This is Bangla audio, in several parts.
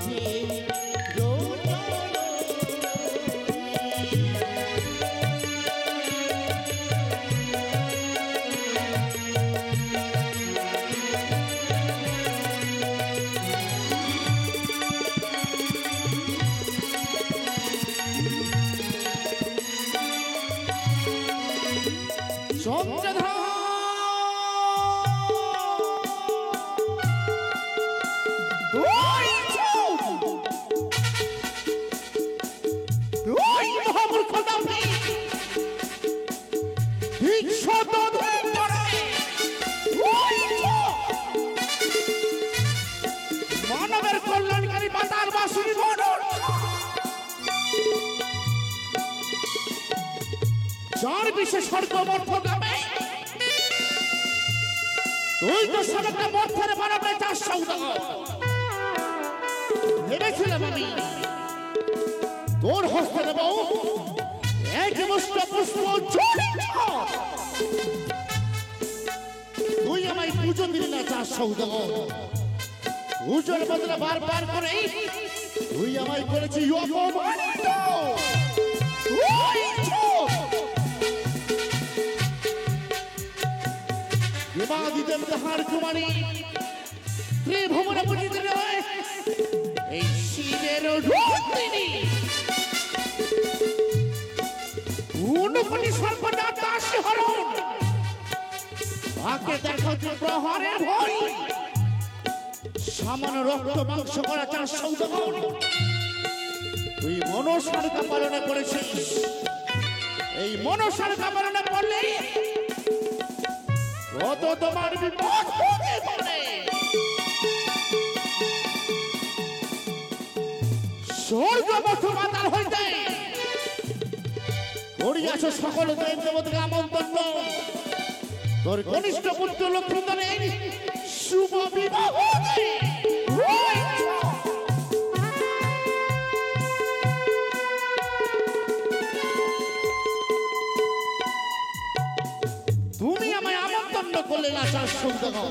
আছে মানবের কল্যাণকারী বাতার বাসুরি যার বিশেষ স্বর্গমর্থ গাবে তুই তো সমগ্র মর্থের মানবের চাষ সৌদাগর ভেবেছিলাম আমি তোর হস্তে দেব এক মুষ্ট পুষ্প তুই আমায় পুজো দিলি না চাষ সৌদাগর পুজোর বদলে বারবার করে তুই আমায় করেছি অপমানিত দেবাদিদেব তাহার কুমারী ত্রিভুবনে পূজিত নয় এই শিবের রূপিণী উনকোটি সর্বদা দাসী হরণ তাকে দেখো যে প্রহারের ভয় সামান্য রক্ত মাংস করা চার সৌদাগর তুই মনসার কামনা করেছিস এই মনসার কামনা করলে কত তোমার বিপদ হতে পারে স্বর্গমর্থ মাতাল হইতে করিয়াছ সকল দেব দেবতাকে আমন্ত্রণ তোর কনিষ্ঠ পুত্র লক্ষ্মীধরের শুভ বিবাহ তুমি আমায় আমন্ত্রণ করলে না চার সৌদাগর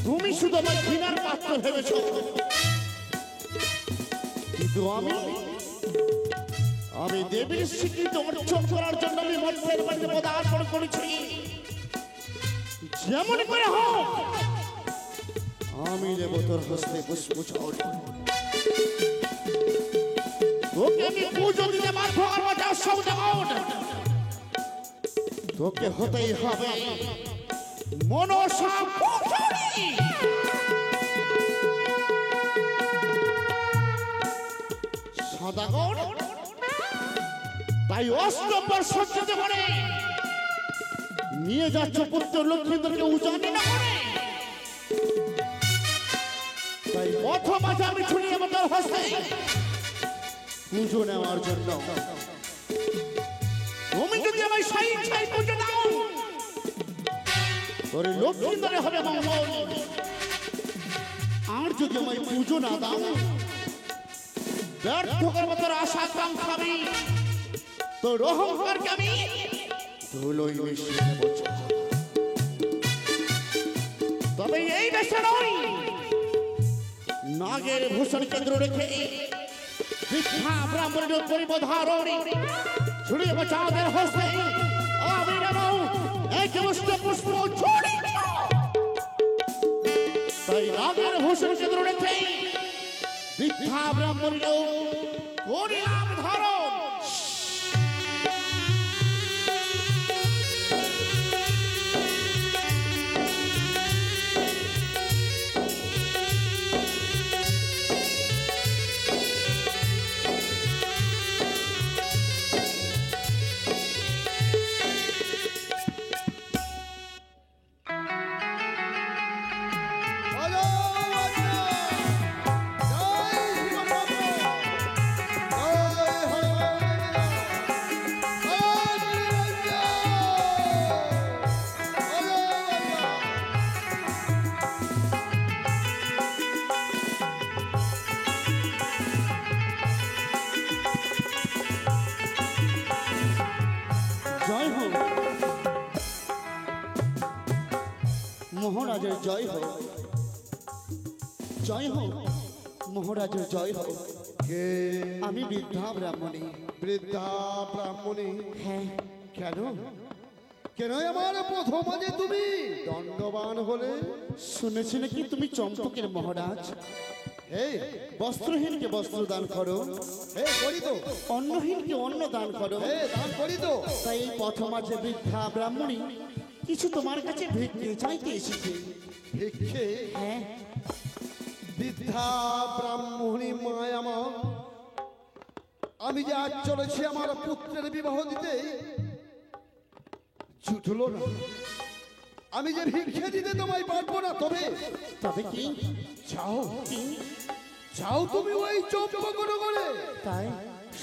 তুমি শুধু আমার ঘৃণার পাত্র ভেবেছ কিন্তু আমি দেবীর স্বীকৃতি অর্জন করার জন্য আমি মন্ত্রের বাড়িতে পদার্পণ করেছি যেমন করে হোক আমি দেব তোর হস্তে পুষ্প তোকে আমি পুজো দিতে বাধ্য করবো চার সৌদাগর তোকে হতেই হবে মনসা পুত্রী সদাগর তাই অষ্টম্বর সজ্জিত করে নিয়ে যাচ্ছ পুত্র লক্ষ্মীধরকে উজানি না করে তাই পথ মাঝে আমি ছুড়িয়ে আমার হস্তে পুজো নেওয়ার জন্য তুমি যদি আমায় সাই ছাই পুজো দাও তোর লক্ষ্মীধরে হবে মঙ্গল আর যদি আমায় পুজো না দাও ব্যর্থ করবো তোর আশা আকাঙ্ক্ষা আমি তোর অহংকারকে আমি ধুলোই মিশিয়ে নেব তবে এই দেশে নয় নাগের ভূষণ কেন্দ্র রেখে দীক্ষা ব্রাহ্মণের পরিবধারণী ছড়িয়ে চাঁদের হস্তে আমি নেব এক মুষ্ট পুষ্প ছড়ি তাই নাগের ভূষণ কেন্দ্র রেখে দীক্ষা ব্রাহ্মণের করিলাম ধারণ মহারাজের জয় হোক। জয় হোক মহারাজ, জয় হোক। কে? আমি বৃদ্ধা ব্রাহ্মণী। বৃদ্ধা ব্রাহ্মণী? হ্যাঁ। কেন কেন আমার প্রথম যে তুমি দণ্ডবান হলে? শুনেছি নাকি তুমি চম্পকের মহারাজ, এই বস্ত্রহীনকে বস্ত্র দান করো, করি তো। অন্নহীনকে অন্ন দান করো। দান করি তো। তাই এই প্রথম যে বৃদ্ধা ব্রাহ্মণী কিছু তোমার কাছে ভিক্ষে চাইতে এসেছে। ভিক্ষে? হ্যাঁ। বৃদ্ধা ব্রাহ্মণী মায় আমার, আমি যে আজ চলেছি আমার পুত্রের বিবাহ দিতে, ছুটলো না। আমি যে ভিক্ষে দিতে তোমায় পারবো না। তবে তবে কি চাও? কি? চাও তুমি ওই চম্পক নগরে? তাই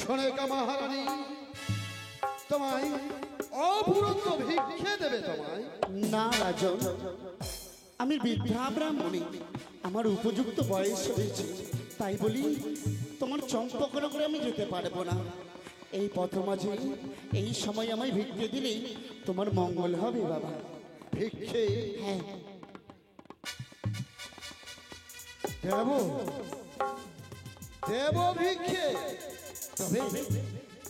সোনেকা মহারানী তোমায় অফুরন্ত ভিক্ষে দেবে তোমায়? না রাজন, আমি বৃদ্ধা ব্রাহ্মণী, আমার উপযুক্ত বয়স হয়েছে, তাই বলি তোমার চম্পকন করে আমি যেতে পারবো না। এই পথ মাঝে এই সময় আমায় ভিক্ষে দিলেই তোমার মঙ্গল হবে বাবা। ভিক্ষে? হ্যাঁ। দেব? দেব ভিক্ষে? তবে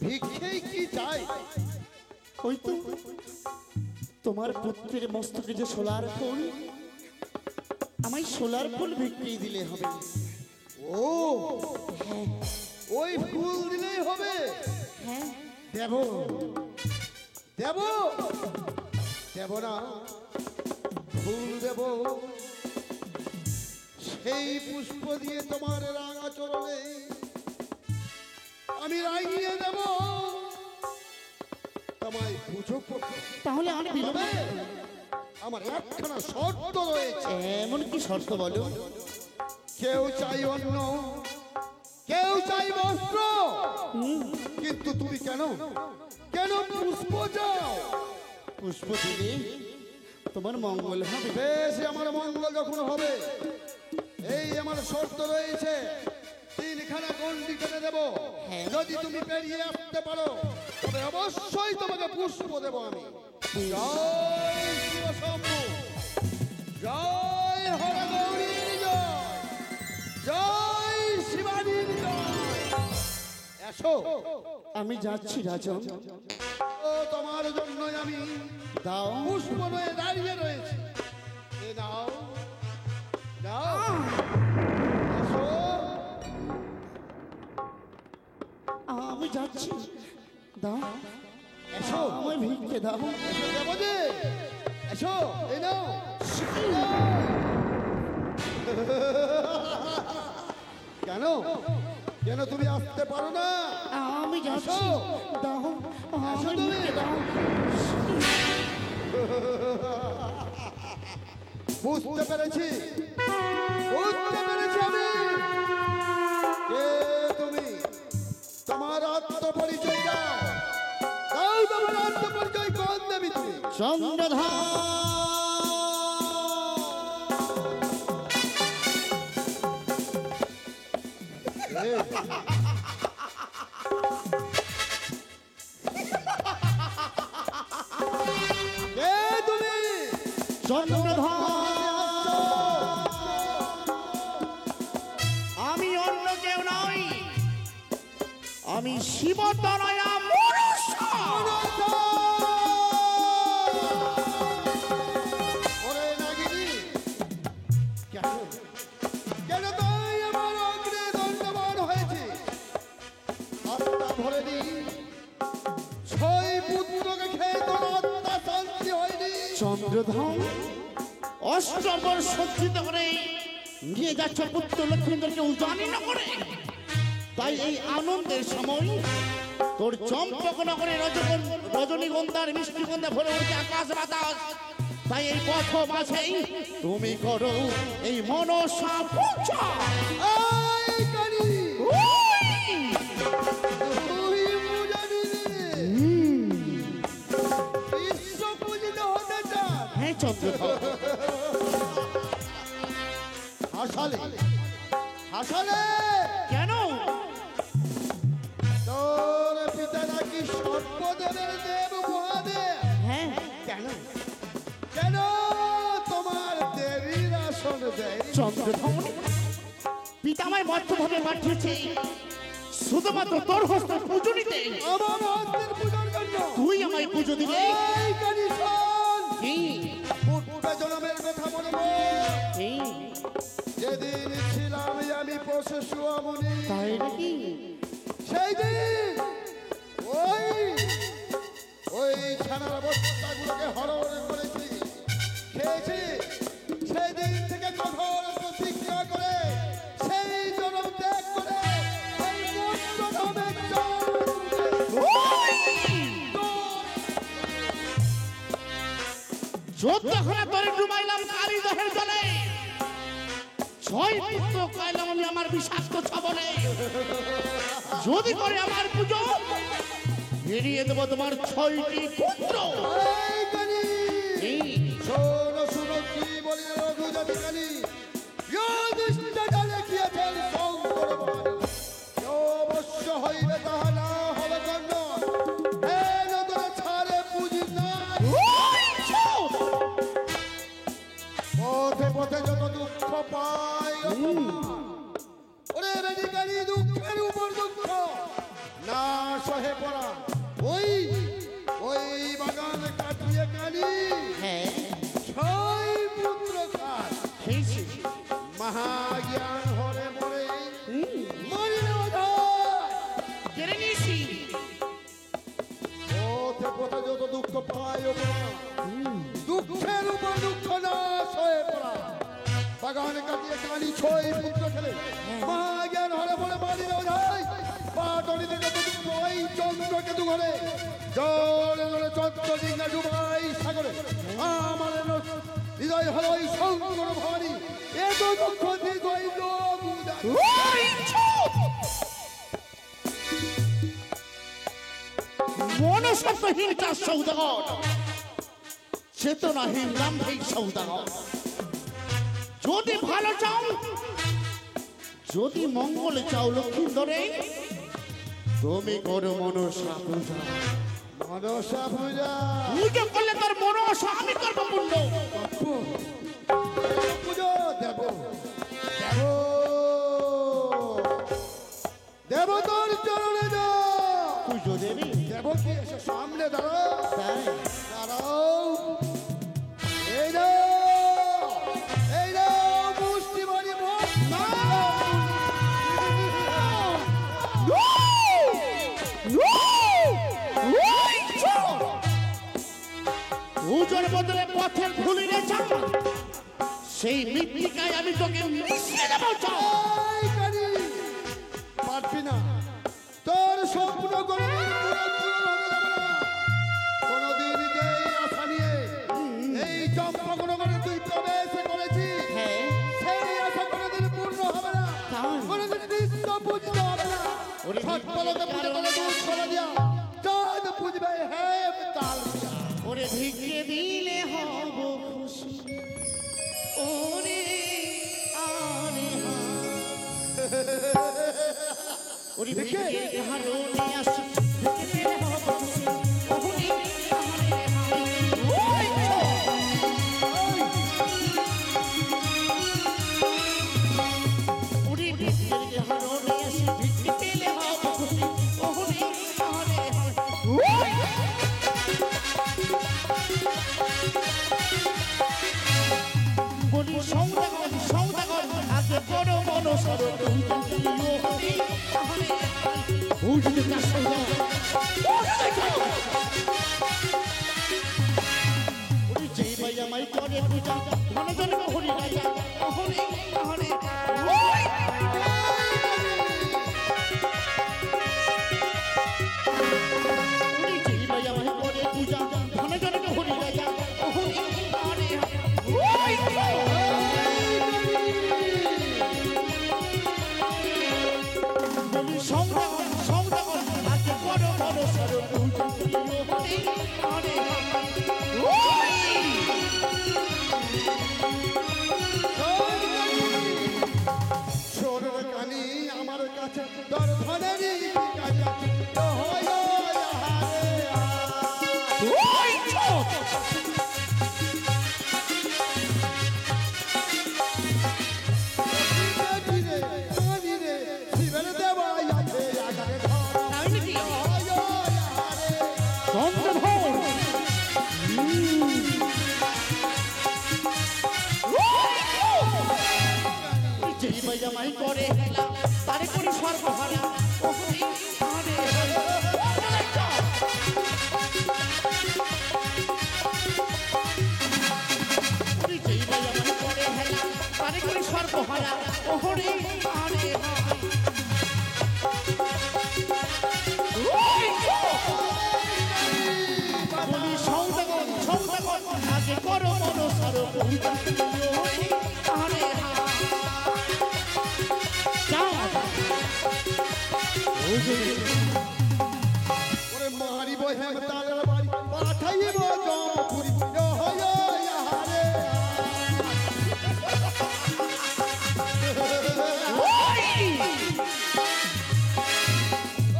ভিক্ষেই কি চাই? ওই তো তোমার পুত্রের মস্তকে যে সোলার ফুল, আমায় সোলার ফুল ভিক্ষেই দিলে হবে। ও ওই ফুল দিলেই হবে? হ্যাঁ। দেব? দেব? দেব না? ফুল দেব, সেই পুষ্প দিয়ে তোমার রাঙা চরণে আমি রাঙিয়ে দেব তোমায় পুজো করতে। তাহলে আর বিলম্ব? আমার একখানা শর্ত রয়েছে। এমন কি শর্ত বলো? কেউ চাই অন্ন, কেউ চাই বস্ত্র, কিন্তু তুমি কেন কেন পুষ্প চাও? পুষ্প দিলে তোমার মঙ্গল হবে। বেশ, আমার মঙ্গল যখন হবে, এই আমার শর্ত রয়েছে, তিনখানা গন্ডি কেটে দেব। যদি তুমি পেরিয়ে আসতে পারো তবে অবশ্যই তোমাকে পুষ্প দেব আমি। জয় শিব শম্ভু, জয় হর গৌরীর জয়, জয় শিবানীর জয়। এসো। আমি যাচ্ছি রাজন। ও তোমার জন্যই আমি দাও। পুষ্প নয়ে দাঁড়িয়ে রয়েছে। এ নাও, নাও। এসো। আমি যাচ্ছি, দাও। এসো। আমায় ভিক্ষে দাও। এসো যাবো যে। এসো, এই নাও। কেন কেন তুমি আসতে পারো না? আমি যাচ্ছি, দাও। আমায় তুমি। ভিক্ষে দাও। বুঝতে পেরেছি, বুঝতে পেরেছি আমি। কে তুমি? তোমার আত্মপরিচয় দাও। দাও তোমার আত্মপরিচয়। কোন দেবী তুমি? চন্দ্রধর। কে তুমি? চন্দ্রধর। আমি অন্য কেউ নই, আমি শিবতনয়া মনুষ্য। ওরে নাগিনী, কেন কেন তাই আমার অগ্রে দণ্ডবান হয়েছে? আত্মা ভরে দি, ছয় পুত্রকে খেয়ে তোর আত্মা শান্তি হয়নি। চন্দ্রধর, অষ্টবর সজ্জিত করে নিয়ে যাচ্ছ পুত্র লক্ষ্মীন্দরকে উজানি না করে। তাই এই আনন্দের সময় তোর চম্পকনগরে রজনীগন্ধার মিষ্টিগন্ধা ভরে উঠছে আকাশ বাতাস। তাই এই পথ মাঝেই তুমি করো এই মনসা পূজা। এই কানি, তুই পূজা দিলি? বিশ্ব পূজিত হতে চাস? হ্যাঁ চন্দ্রধর। হাসালে হাসালে। কেন? তোর পিতা নাকি সর্বদেবের দেব মহাদেব। হ্যাঁ। কেন কেন তোমার দেবীর আসন দেয়? চন্দ্রধর, পিতা আমায় বদ্ধভাবে পাঠিয়েছে শুধুমাত্র তোর হস্ত পুজো নিতে। আমার হস্তের পূজার জন্য তুই আমায় পুজো দিলে। এই কানি শোন, কি? পূর্বে জন্মের কথা মনে পড়। কি? যেদিন ছিলাম আমি পশুশুয়া মুনি, তাই নাকি? সেই দিন ওই ওই ছানার অবস্থাগুলোকে হরণ করেছি, খেয়েছি। সেই দিন থেকে কঠোর প্রতিজ্ঞা করে সেই জনম ত্যাগ করে এই মর্তধামে যোদ্ধাখানা তরে ডুবাইলাম কালীদহের জলে। 6 পুত্র কাইলাম আমি আমার বিষাক্ত ছবলে। যদি করে আমার পুজো ফিরিয়ে দেবো তোমার 6টি পুত্র। এই কানি এই, শোনো শোনো কি বলি রঘুজাতি কানি, ইয়োদিষ্টা জানে গিয়েছেন শঙ্কর ভবানী। অবশ্য হইবে তাহা না হবে কর্ণ, হে নদরে ছাড়ে পুঁজি না। ওই চোদ! পথে পথে যত দুঃখ পাই ওরে বেদিকারী, দুঃখের উপর দুঃখ না সহে পড়া। ওই ওই বাগান কাটিয়ে কানি হ্যাঁ, 6 পুত্র খায়, খেয়েছি। মহাজ্ঞান হরে মরে মরিল কেড়ে নিয়েছি। পথে পথে যত দুঃখ পাই ও পড়া, দুঃখের উপর দুঃখ না সহে পড়া। বাগান কাটিয়ে কানি 6 পুত্র খেলে মহাজ্ঞান হরে মরে মারিল যায়। পাটনি থেকে দুঃখ ওই চন্দ্রকে ঘরে জলে জলে চন্দ্র ডিঙ্গা ডুবাই সাগরে। আমার হৃদয় হলো ওই শঙ্কর ভবানী, এত দুঃখ হৃদয় লোক ওই চোদ! মনসত্বহীন কাজ সৌদাগর, চেতনাহীন দাম্ভিক সৌদাগর। যদি ভালো চাও, যদি মঙ্গল চাও লক্ষ্মীন্দরে, তুমি করো মনসা পূজা। মনসা পূজা পুজো করলে তোর মনসা আমি করবো পূর্ণ। পুজো দেব দেব দেব তোর চরণে যা। পুজো দেবি? দেব কি এসে সামনে দাঁড়াও, তাই? দাঁড়াও। এই নাও, এই নাও মুষ্টি মারি ভোট না। পুজোর বদলে পথের ধুলি রে চাও, সেই মৃত্তিকায় আমি তোকে মিশিয়ে দেবো। চাও এই কানি পারবি না, তোর স্বপ্ন কোনোদিন পূরণ হবে না। কোনোদিন যে আশা নিয়ে এই চম্পকনগরে তুই প্রবেশ করেছিস, হ্যাঁ, সেই আশা কোনোদিন পূর্ণ হবে না, তাই? কোনোদিন নিত্য পুজতে হবে না। ওরে ছট পলকে পুজো করে দুধ করে দিয়া চাঁদ পুজবে হে তাল। ওরে ভিক্ষে দিলে হব খুশি, ওরে আরে হা। ওরে ভিক্ষে হারো নিয়ে আসি, ভিক্ষে দিলে হব খুশি, ওরে আরে হা। ওই চোদ! ওরে ভিক্ষে হারো নিয়ে আসি, ভিক্ষে দিলে হব খুশি, ওরে আরে হা। ওই! বলি সৌদাগর সৌদাগর, আগে বড় মনসর বুঝলি না সৌদাগর। ওরে যেই ভাই আমায় করে পূজা, মনে জন্য হরি রাজা, হরি হরি। ওই! ওরে যেই ভাই আমায় করে পূজা, মনে জন্য হরি রাজা, হরি হরি। ওই! বলি সৌদাগর সৌদাগর, আগে বড় বড় সর পূজা হরি হরি। ওই! ছোট কানি আমার কাছে তোর ধনেরই কাজ আছে। তো হয় আহারে ওই চোদ! আহারে যেই জামাই করে হেলা তারে করি সর্বহারা ওহরে আরে যেই জামাই করে হেলা তারে করি সর্বহারা ওহরে আরে বলি সৌদাগর সৌদাগর আগে করো মনো সরো কবিতা আরে ওরে মারিব হেম তালের বাড়ি পাঠাইব জমপুরি হয় আহারে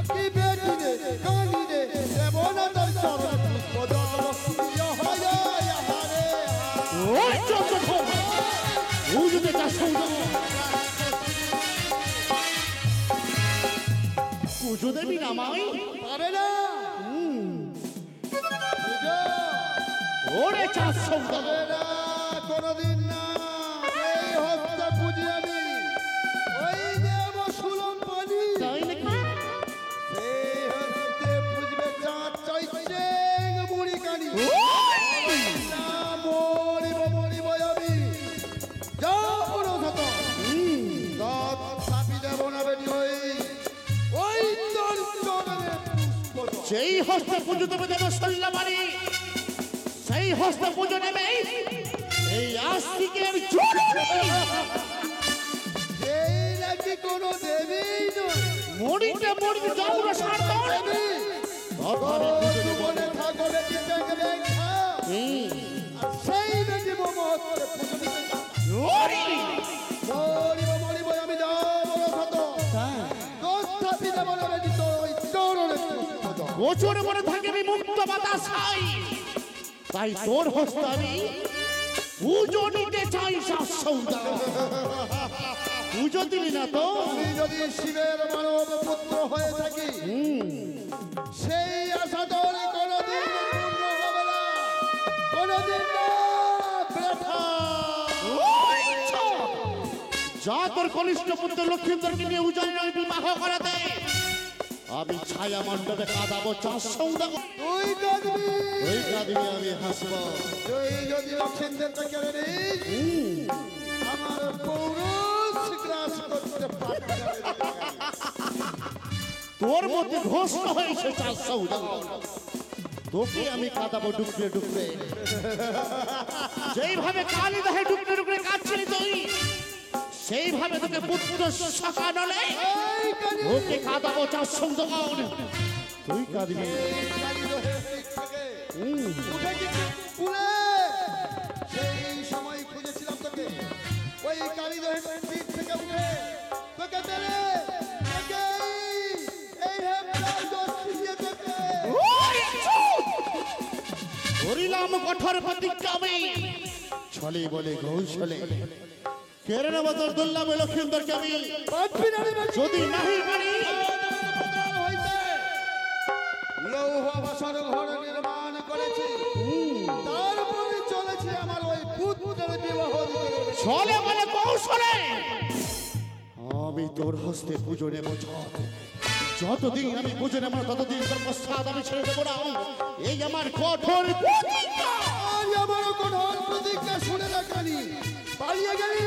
কি বেটি রে কানি রে দেব না তার চরণ পুষ্প জল হয় আহারে ওই চন্দ্র ও যদি তা সৌদাগর পুজো দেবী নামাই পারে না ওরে চাষ সৌদাগর পারে না কোনদিন না এই হস্তে পুজি আমি ওই দেব সুলম পানি তাই নাকি এই হস্তে পুজবে চাঁদ চাইছে মুড়ি কানি না মরিব মরিব আমি যাও পুরো শত দাঁত ছাপি দেব না বেটি ওই তোর চরণে পুষ্প যেই হস্তে পুজো দেবে দেব সল্লামারি সেই হস্তে পুজো নেবে এই আস্তিকের চরণে এই নাকি কোনো দেবী নয় মরিতে মরিতে জন্ম সার্থক দেবী অধরে পুজো দেব মনে থাকো বেটি দেখবে আর সেই বেটি মহত্বে পুজো দিতে ওরে মরিব মরিব আমি যাও বড় শত দোষ ছাপি দেব না বেটি তোর ওই চরণে পুষ্প দাও গোচর মনে থাকবে মুক্ত বাতাস খাই তাই তোর হস্তে আমি পুজো নিতে চাই সৌদাগর পুজো দিলি না তো আমি যদি শিবের মানব পুত্র হয়ে থাকি সেই আশা তোর কোনদিন পূর্ণ হবে না কোনদিন না বৃথা যা তোর কনিষ্ঠ পুত্র লক্ষ্মীন্দরকে নিয়ে উজানি বিবাহ করাতে আমি ছায়া মণ্ডপে কাঁদাবো চাষ সৌদাগর তুই কাঁদবি ওই কাঁদিনি আমি হাসব তুই যদি লক্ষ্মীদেরকে কেড়ে নিস আমার পৌরুষ গ্রাস করতে পারবে না। তোর মধ্যে ঘোষণ হয়েছে চাষ সৌদাগর তোকে আমি কাঁদাবো ডুকরে ডুকরে যেইভাবে কালি দেহে ডুকরে ডুকরে কাঁদছিলি তুই সেইভাবে তোকে পুত্র শাখা নলে এই কাঁদি ওকে কাঁদাবো চাষ সৌদাগর তুই কাঁদবি এই কাঁদি রহে দিক থেকে উঠে গেছে পুরে সেই সময় খুঁজেছিলাম তোকে ওই কালী দহের পিঠ থেকে উঠে তোকে পেলে তোকে এই হেমরাজ দোষ দিয়ে তোকে হরিলাম কঠোর প্রতিজ্ঞা আমি ছলে বলে কৌশলে কেড়ে নেব তোর দুর্লভ লক্ষ্মীন্দরকে আমি পাঠবি না রে বেটি। যদি নাহি পারি হইতে লৌহ বাসর ঘর নির্মাণ করেছি তারপরে চলেছে আমার ওই পুত্রের বিবাহ দিতে। ছলে বলে কৌশলে আমি তোর হস্তে পুজো নেব যতদিন আমি পুজো নেব ততদিন তোর প্রসাদ আমি ছেড়ে দেবো না এই আমার কঠোর প্রতিজ্ঞা আর আমার কঠোর প্রতিজ্ঞা শুনে রাখানি পালিয়ে গেলি